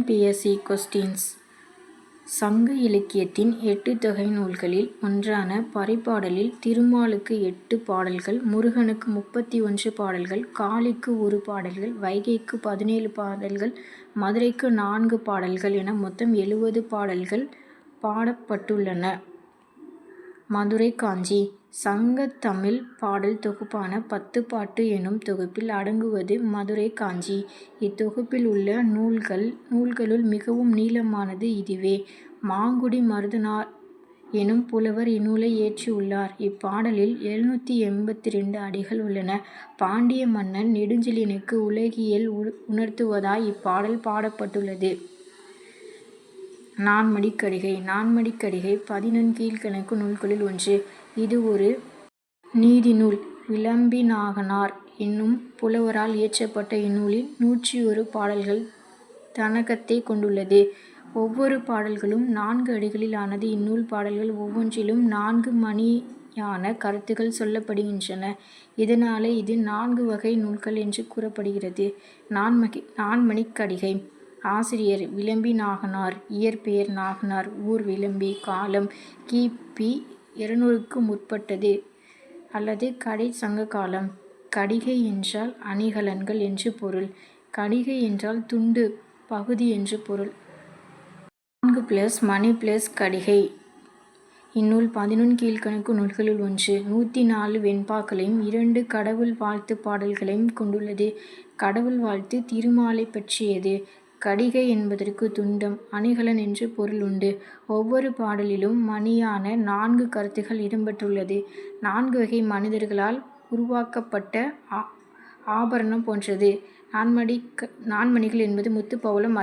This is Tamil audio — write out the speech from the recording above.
TNPSC questions. சங்க இலக்கியத்தின் 8 தொகை நூல்களில் ஒன்றான பறைபாடலில் திருமாலுக்கு 8 பாடல்கள், முருகனுக்கு 31 பாடல்கள், காளிக்கு 1 பாடல்கள், வைகைக்கு 17 பாடல்கள், மதுரைக்கு 4 பாடல்கள் என மொத்தம் 70 பாடல்கள் பாடப்பட்டுள்ளன. மதுரை காஞ்சி. சங்கத் தமிழ் பாடல் தொகுப்பான 10 பாட்டு எனும் தொகுப்பில் அடங்குவது மதுரை காஞ்சி. இத்தொகுப்பில் உள்ள நூல்களுள் மிகவும் நீளமானது இதுவே. மாங்குடி மருதனார் எனும் புலவர் இந்நூலை இயற்றியுள்ளார். இப்பாடலில் 782 அடிகள் உள்ளன. பாண்டிய மன்னன் நெடுஞ்செழியனுக்கு உலகியல் உணர்த்துவதாய் இப்பாடல் பாடப்பட்டுள்ளது. நான்மணிக்கடிகை. நான்மணிக்கடிகை பதினெண்கீழ்க்கணக்கு நூல்களுள் ஒன்று. இது ஒரு நீதிநூல். விளம்பிநாகனார் என்னும் புலவரால் இயற்றப்பட்ட இந்நூலில் 101 பாடல்கள் தன்னகத்தே கொண்டுள்ளது. ஒவ்வொரு பாடல்களும் 4 அடிகளில் ஆனது. இந்நூல் பாடல்கள் ஒவ்வொன்றிலும் 4 மணியான கருத்துகள் சொல்லப்படுகின்றன. இதனாலே இது 4 வகை நூல்கள் என்று கூறப்படுகிறது. நான்மணிக்கடிகை. ஆசிரியர் விளம்பிநாகனார். இயற்பெயர் நாகனார். ஊர் விளம்பி. காலம் கி. பி. 200க்கு முற்பட்டது அல்லது கடை சங்க காலம். கடிகை என்றால் அணிகலன்கள் என்று பொருள். கடிகை என்றால் துண்டு, பகுதி என்று பொருள். 4 மணி கடிகை. இந்நூல் 11 கீழ்க்கணக்கு நூல்களுள் ஒன்று. 104 வெண்பாக்களையும் 2 கடவுள் வாழ்த்து பாடல்களையும் கொண்டுள்ளது. கடவுள் வாழ்த்து திருமாலைப் பற்றியது. கடிகை என்பதற்கு துண்டம், அணிகலன் என்று பொருள் உண்டு. ஒவ்வொரு பாடலிலும் மணியான 4 கருத்துகள் இடம்பெற்றுள்ளது. 4 வகை மனிதர்களால் உருவாக்கப்பட்ட ஆபரணம் போன்றது. நான்மணிகள் என்பது முத்து, பவளம்,